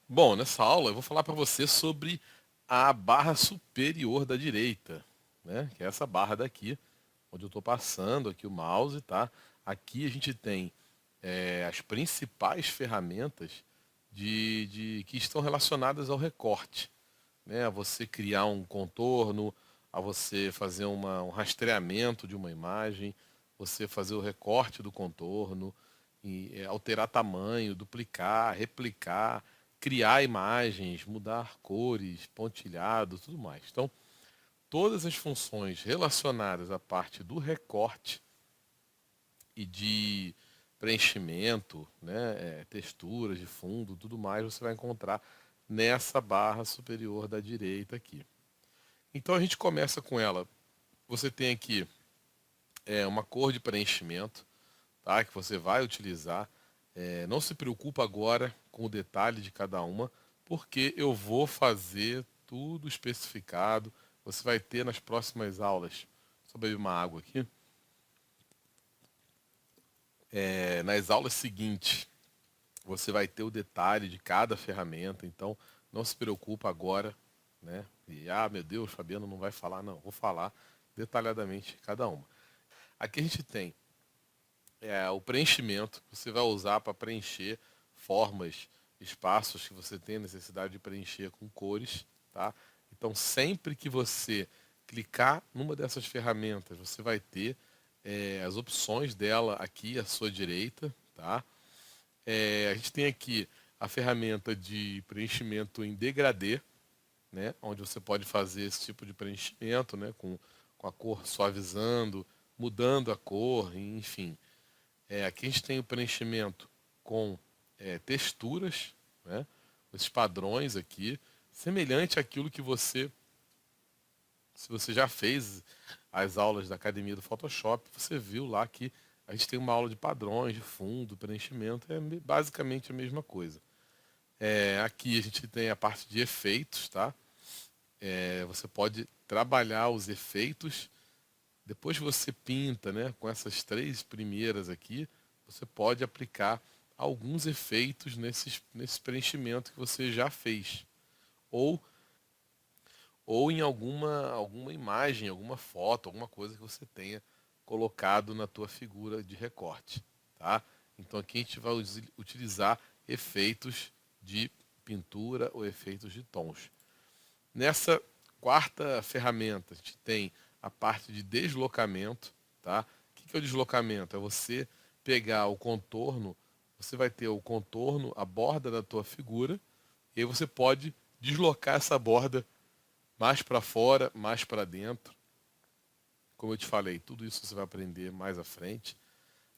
Bom, nessa aula eu vou falar para você sobre a barra superior da direita, né? Que é essa barra daqui, onde eu estou passando aqui o mouse, tá? Aqui a gente tem as principais ferramentas que estão relacionadas ao recorte, né? A você criar um contorno, a você fazer um rastreamento de uma imagem, você fazer o recorte do contorno, alterar tamanho, duplicar, replicar, criar imagens, mudar cores, pontilhado, tudo mais. Então, todas as funções relacionadas à parte do recorte e de preenchimento, né, texturas de fundo, tudo mais, você vai encontrar nessa barra superior da direita aqui. Então a gente começa com ela. Você tem aqui uma cor de preenchimento, tá, que você vai utilizar. Não se preocupa agora com o detalhe de cada uma, porque eu vou fazer tudo especificado. Você vai ter nas próximas aulas. Só beber uma água aqui. Nas aulas seguintes, você vai ter o detalhe de cada ferramenta. Então, não se preocupa agora, né? E, meu Deus, Fabiano não vai falar. Não, vou falar detalhadamente cada uma. Aqui a gente tem o preenchimento, que você vai usar para preencher formas, espaços que você tem necessidade de preencher com cores, tá? Então, sempre que você clicar numa dessas ferramentas, você vai ter as opções dela aqui à sua direita, tá? A gente tem aqui a ferramenta de preenchimento em degradê, né? Onde você pode fazer esse tipo de preenchimento, né? Com a cor suavizando, mudando a cor, enfim. Aqui a gente tem o preenchimento com texturas, né? Esses padrões aqui, semelhante àquilo que se você já fez as aulas da academia do Photoshop, você viu lá que a gente tem uma aula de padrões, de fundo, preenchimento, é basicamente a mesma coisa. Aqui a gente tem a parte de efeitos, tá? Você pode trabalhar os efeitos. Depois que você pinta, né, com essas três primeiras aqui, você pode aplicar alguns efeitos nesse preenchimento que você já fez. Ou, ou em alguma imagem, alguma foto, alguma coisa que você tenha colocado na tua figura de recorte. Tá? Então aqui a gente vai utilizar efeitos de pintura ou efeitos de tons. Nessa quarta ferramenta, a gente tem a parte de deslocamento, tá? O que é o deslocamento? É você pegar o contorno, você vai ter o contorno, a borda da tua figura, e aí você pode deslocar essa borda mais para fora, mais para dentro. Como eu te falei, tudo isso você vai aprender mais à frente.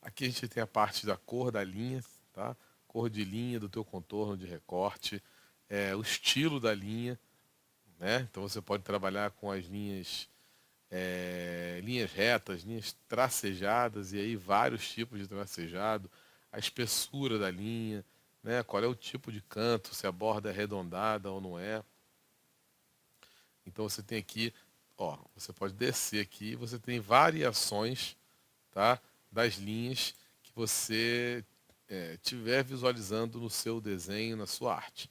Aqui a gente tem a parte da cor da linha, tá? Cor de linha do teu contorno de recorte, o estilo da linha, né? Então você pode trabalhar com as linhas retas, linhas tracejadas, e aí vários tipos de tracejado, a espessura da linha, né? Qual é o tipo de canto, se a borda é arredondada ou não é. Então você tem aqui, ó, você pode descer aqui, você tem variações, tá? Das linhas que você estiver visualizando no seu desenho, na sua arte.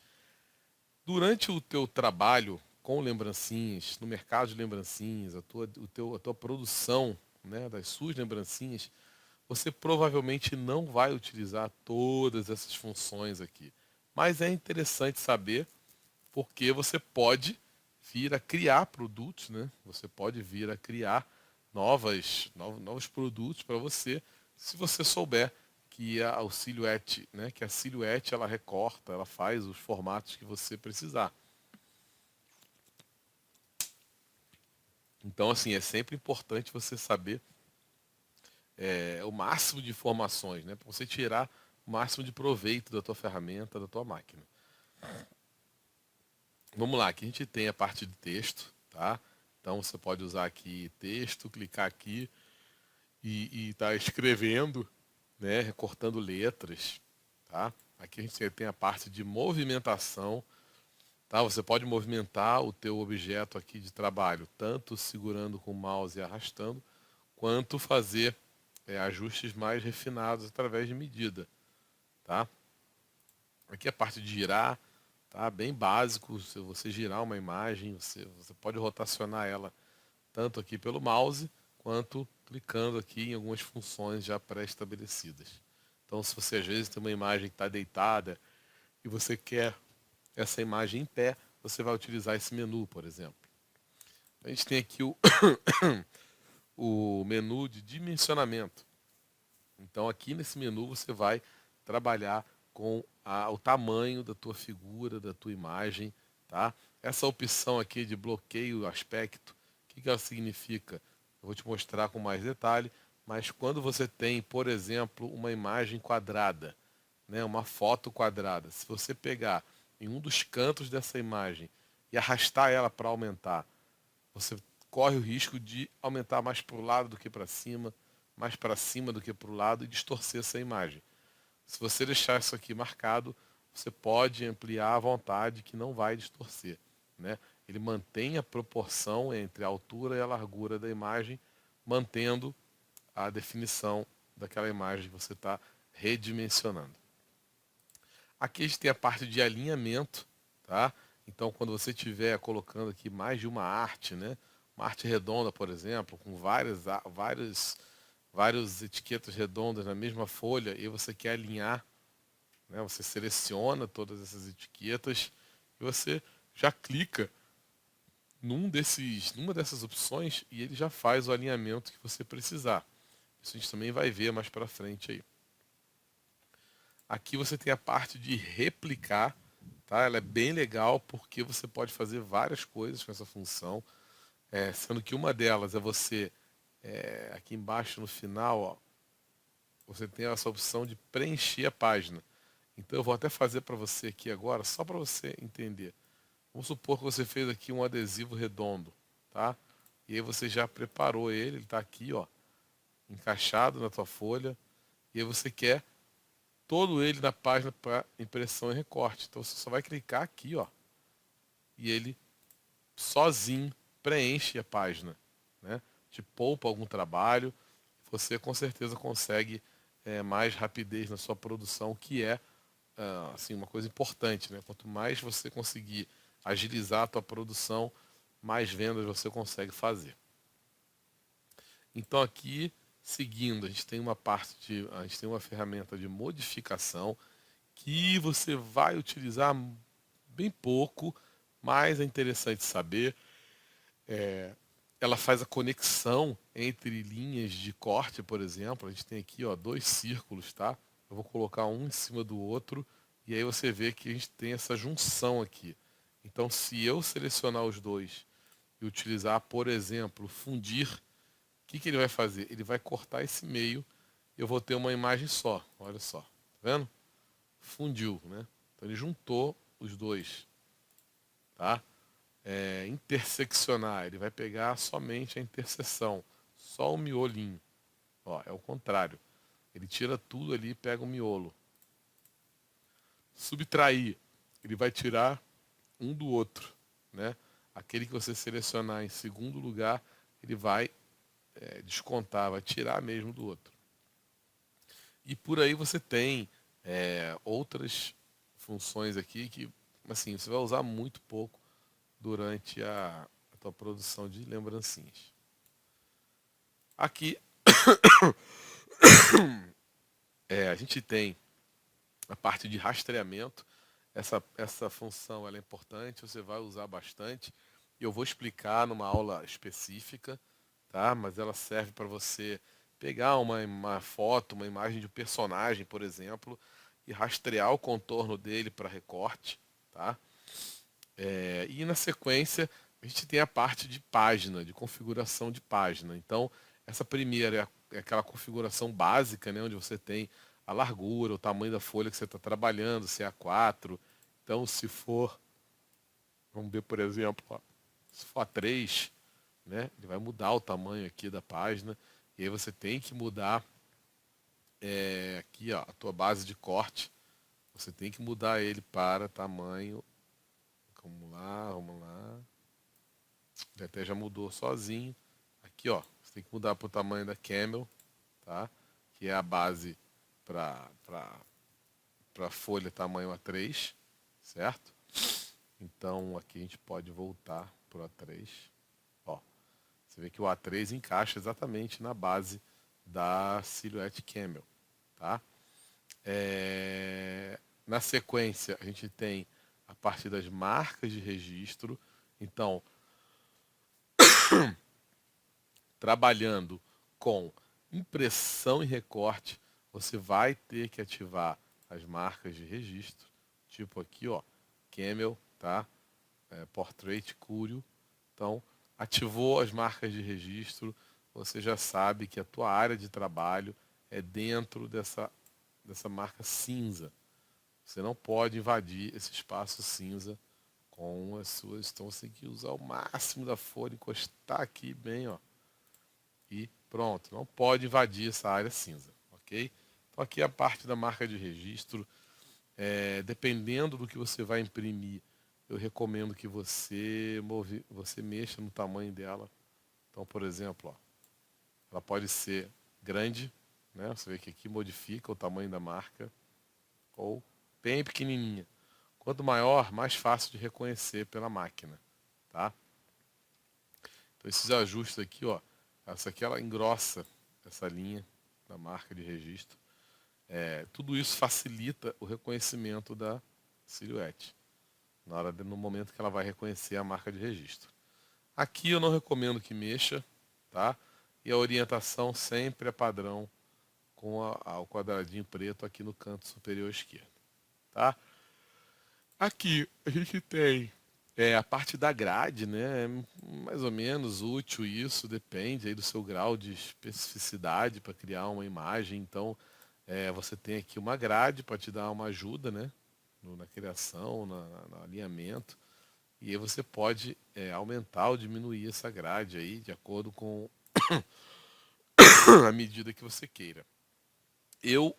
Durante o teu trabalho com lembrancinhas, no mercado de lembrancinhas, a tua produção, né, das suas lembrancinhas, você provavelmente não vai utilizar todas essas funções aqui. Mas é interessante saber porque você pode vir a criar produtos, né? Você pode vir a criar novos produtos para você, se você souber o silhuete, né? Que a silhuete ela recorta, ela faz os formatos que você precisar. Então, assim, é sempre importante você saber o máximo de informações, né? Para você tirar o máximo de proveito da tua ferramenta, da tua máquina. Vamos lá, aqui a gente tem a parte de texto, tá? Então você pode usar aqui texto, clicar aqui e tá escrevendo, né? Recortando letras, tá? Aqui a gente tem a parte de movimentação, tá? Você pode movimentar o teu objeto aqui de trabalho, tanto segurando com o mouse e arrastando, quanto fazer ajustes mais refinados através de medida, tá? Aqui a parte de girar, tá? Bem básico. Se você girar uma imagem, você pode rotacionar ela tanto aqui pelo mouse, quanto clicando aqui em algumas funções já pré-estabelecidas. Então, se você às vezes tem uma imagem que está deitada e você quer essa imagem em pé, você vai utilizar esse menu, por exemplo. A gente tem aqui o menu de dimensionamento. Então, aqui nesse menu você vai trabalhar com o tamanho da tua figura, da tua imagem, tá? Essa opção aqui de bloqueio aspecto, o que ela significa? Eu vou te mostrar com mais detalhe, mas quando você tem, por exemplo, uma imagem quadrada, né, uma foto quadrada, se você pegar em um dos cantos dessa imagem e arrastar ela para aumentar, você corre o risco de aumentar mais para o lado do que para cima, mais para cima do que para o lado e distorcer essa imagem. Se você deixar isso aqui marcado, você pode ampliar à vontade que não vai distorcer, né? Ele mantém a proporção entre a altura e a largura da imagem, mantendo a definição daquela imagem que você está redimensionando. Aqui a gente tem a parte de alinhamento, tá? Então, quando você estiver colocando aqui mais de uma arte, né? Uma arte redonda, por exemplo, com várias etiquetas redondas na mesma folha e você quer alinhar, né? Você seleciona todas essas etiquetas e você já clica numa dessas opções e ele já faz o alinhamento que você precisar. Isso a gente também vai ver mais para frente aí. Aqui você tem a parte de replicar, tá? Ela é bem legal porque você pode fazer várias coisas com essa função, sendo que uma delas é você, aqui embaixo no final, ó, você tem essa opção de preencher a página. Então eu vou até fazer para você aqui agora, só para você entender. Vamos supor que você fez aqui um adesivo redondo, tá? E aí você já preparou ele está aqui, ó, encaixado na tua folha, e aí você quer todo ele na página para impressão e recorte. Então você só vai clicar aqui, ó, e ele sozinho preenche a página, né? Te poupa algum trabalho, você com certeza consegue mais rapidez na sua produção, que é assim, uma coisa importante, né? Quanto mais você conseguir agilizar a tua produção, mais vendas você consegue fazer. Então aqui, seguindo, a gente tem a gente tem uma ferramenta de modificação que você vai utilizar bem pouco, mas é interessante saber. Ela faz a conexão entre linhas de corte, por exemplo. A gente tem aqui, ó, dois círculos, tá? Eu vou colocar um em cima do outro e aí você vê que a gente tem essa junção aqui. Então, se eu selecionar os dois e utilizar, por exemplo, fundir, o que ele vai fazer? Ele vai cortar esse meio e eu vou ter uma imagem só. Olha só, tá vendo? Fundiu, né? Então ele juntou os dois, tá? Interseccionar, ele vai pegar somente a interseção, só o miolinho. Ó, é o contrário. Ele tira tudo ali e pega o miolo. Subtrair, ele vai tirar um do outro, né? Aquele que você selecionar em segundo lugar, ele vai descontar, vai tirar mesmo do outro. E por aí você tem outras funções aqui que, assim, você vai usar muito pouco durante a tua produção de lembrancinhas. Aqui a gente tem a parte de rastreamento. Essa função ela é importante, você vai usar bastante. E eu vou explicar numa aula específica, tá? Mas ela serve para você pegar uma foto, uma imagem de um personagem, por exemplo, e rastrear o contorno dele para recorte, tá? E na sequência a gente tem a parte de página, de configuração de página. Então, essa primeira é aquela configuração básica, né, onde você tem a largura, o tamanho da folha que você está trabalhando, se é A4. Então, se for, vamos ver, por exemplo, ó, se for A3, né, ele vai mudar o tamanho aqui da página. E aí você tem que mudar aqui, ó, a tua base de corte. Você tem que mudar ele para tamanho. Vamos lá, vamos lá. Ele até já mudou sozinho. Aqui, ó, você tem que mudar para o tamanho da Camel, tá? Que é a base para folha tamanho A3, certo? Então aqui a gente pode voltar para o A3. Ó, você vê que o A3 encaixa exatamente na base da Silhouette Camel, tá? Na sequência a gente tem a parte das marcas de registro. Então, trabalhando com impressão e recorte, você vai ter que ativar as marcas de registro, tipo aqui, ó, Camel, tá? Portrait Curio. Então, ativou as marcas de registro, você já sabe que a tua área de trabalho é dentro dessa marca cinza. Você não pode invadir esse espaço cinza com as suas. Então você tem que usar o máximo da folha, encostar aqui bem, ó. E pronto. Não pode invadir essa área cinza, ok? Então aqui é a parte da marca de registro. Dependendo do que você vai imprimir, eu recomendo que você mexa no tamanho dela. Então, por exemplo, ó, ela pode ser grande, né? Você vê que aqui modifica o tamanho da marca, ou bem pequenininha. Quanto maior, mais fácil de reconhecer pela máquina, tá? Então esses ajustes aqui, ó, essa aqui ela engrossa essa linha da marca de registro. Tudo isso facilita o reconhecimento da silhuete no momento que ela vai reconhecer a marca de registro. Aqui eu não recomendo que mexa, tá? E a orientação sempre é padrão com o quadradinho preto aqui no canto superior esquerdo, tá? Aqui a gente tem a parte da grade, né? É mais ou menos útil isso, depende aí do seu grau de especificidade para criar uma imagem. Então, você tem aqui uma grade para te dar uma ajuda, né? Na criação, no alinhamento. E aí você pode aumentar ou diminuir essa grade aí de acordo com a medida que você queira. Eu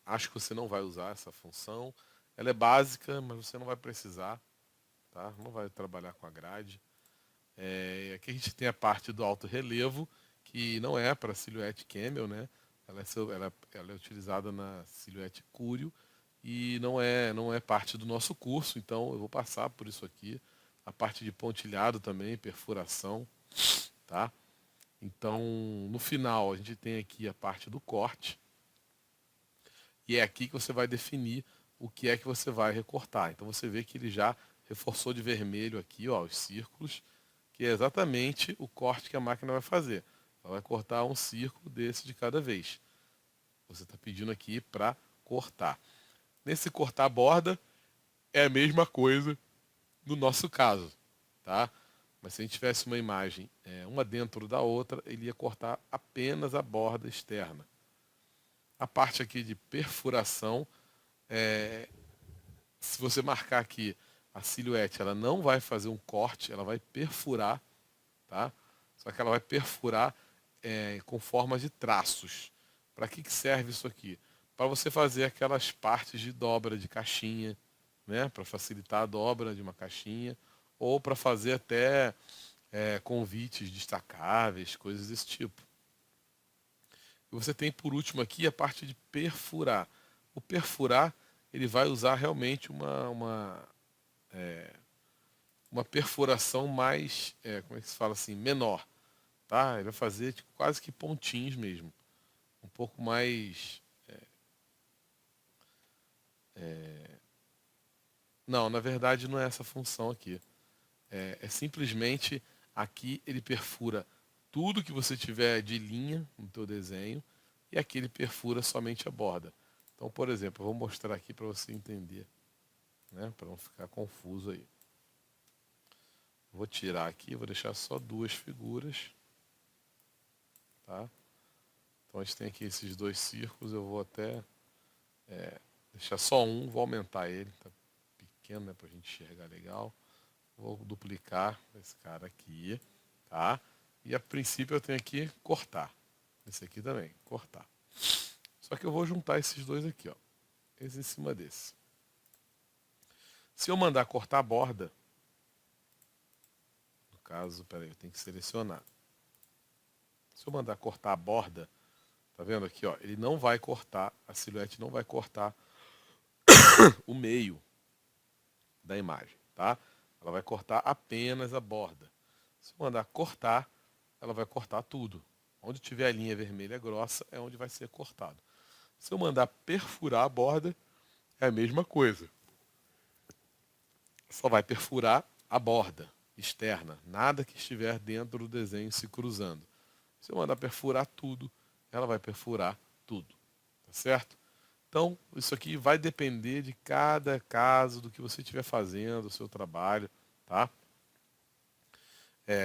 acho que você não vai usar essa função. Ela é básica, mas você não vai precisar, tá? Não vai trabalhar com a grade. Aqui a gente tem a parte do alto relevo, que não é para silhuete Camel, né? Ela é utilizada na silhuete Curio e não é parte do nosso curso, então eu vou passar por isso aqui. A parte de pontilhado também, perfuração, tá? Então, no final, a gente tem aqui a parte do corte. E é aqui que você vai definir o que é que você vai recortar. Então você vê que ele já reforçou de vermelho aqui, ó, os círculos, que é exatamente o corte que a máquina vai fazer. Ela vai cortar um círculo desse de cada vez. Você está pedindo aqui para cortar. Nesse cortar a borda, é a mesma coisa no nosso caso, tá? Mas se a gente tivesse uma imagem, uma dentro da outra, ele ia cortar apenas a borda externa. A parte aqui de perfuração, se você marcar aqui a silhuete, ela não vai fazer um corte, ela vai perfurar, tá? Só que ela vai perfurar com formas de traços. Para que serve isso aqui? Para você fazer aquelas partes de dobra de caixinha, né? Para facilitar a dobra de uma caixinha, ou para fazer até convites destacáveis, coisas desse tipo. E você tem por último aqui a parte de perfurar. O perfurar, ele vai usar realmente uma perfuração mais, como é que se fala assim, menor. Tá? Ele vai fazer tipo, quase que pontinhos mesmo. Um pouco mais. Não, na verdade não é essa função aqui. É simplesmente aqui ele perfura tudo que você tiver de linha no teu desenho e aqui ele perfura somente a borda. Então, por exemplo, eu vou mostrar aqui para você entender, né? Para não ficar confuso aí. Vou tirar aqui, vou deixar só duas figuras, tá? Então a gente tem aqui esses dois círculos, eu vou até deixar só um, vou aumentar ele, tá pequeno, né, para a gente enxergar legal. Vou duplicar esse cara aqui, tá? E a princípio eu tenho aqui cortar. Esse aqui também, cortar. Só que eu vou juntar esses dois aqui, ó. Esse em cima desse. Se eu mandar cortar a borda, no caso, peraí, eu tenho que selecionar. Se eu mandar cortar a borda, tá vendo aqui, ó? Ele não vai cortar, a silhuete não vai cortar o meio da imagem, tá? Ela vai cortar apenas a borda. Se eu mandar cortar, ela vai cortar tudo. Onde tiver a linha vermelha grossa é onde vai ser cortado. Se eu mandar perfurar a borda, é a mesma coisa. Só vai perfurar a borda externa, nada que estiver dentro do desenho se cruzando. Se eu mandar perfurar tudo, ela vai perfurar tudo, tá certo? Então, isso aqui vai depender de cada caso, do que você estiver fazendo, do seu trabalho, tá?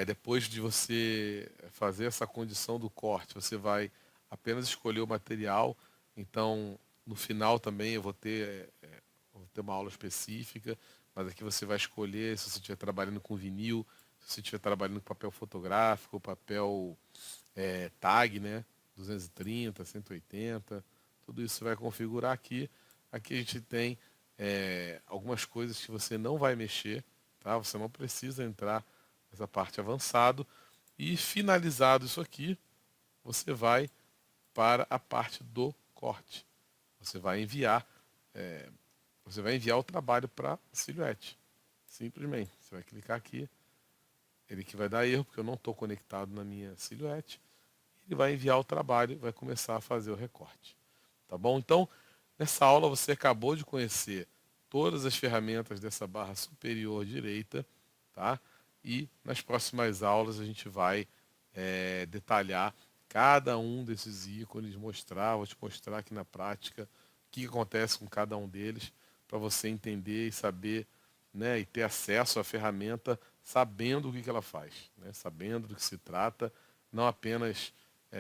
Depois de você fazer essa condição do corte, você vai apenas escolher o material. Então, no final também vou ter uma aula específica, mas aqui você vai escolher se você estiver trabalhando com vinil, se você estiver trabalhando com papel fotográfico, papel tag, né? 230, 180, tudo isso você vai configurar aqui. Aqui a gente tem algumas coisas que você não vai mexer, tá? Você não precisa entrar essa parte avançado, e finalizado isso aqui, você vai para a parte do corte. Você vai enviar o trabalho para a Silhouette. Simplesmente, você vai clicar aqui, ele que vai dar erro porque eu não estou conectado na minha Silhouette. Ele vai enviar o trabalho e vai começar a fazer o recorte. Tá bom? Então, nessa aula você acabou de conhecer todas as ferramentas dessa barra superior direita, tá? E nas próximas aulas a gente vai detalhar cada um desses ícones, vou te mostrar aqui na prática o que acontece com cada um deles, para você entender e saber, né, e ter acesso à ferramenta sabendo o que ela faz, né, sabendo do que se trata, não apenas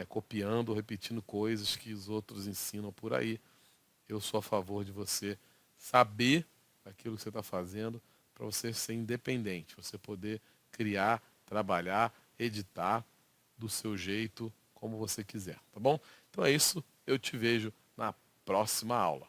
copiando ou repetindo coisas que os outros ensinam por aí. Eu sou a favor de você saber aquilo que você está fazendo, para você ser independente, você poder criar, trabalhar, editar do seu jeito, como você quiser, tá bom? Então é isso, eu te vejo na próxima aula.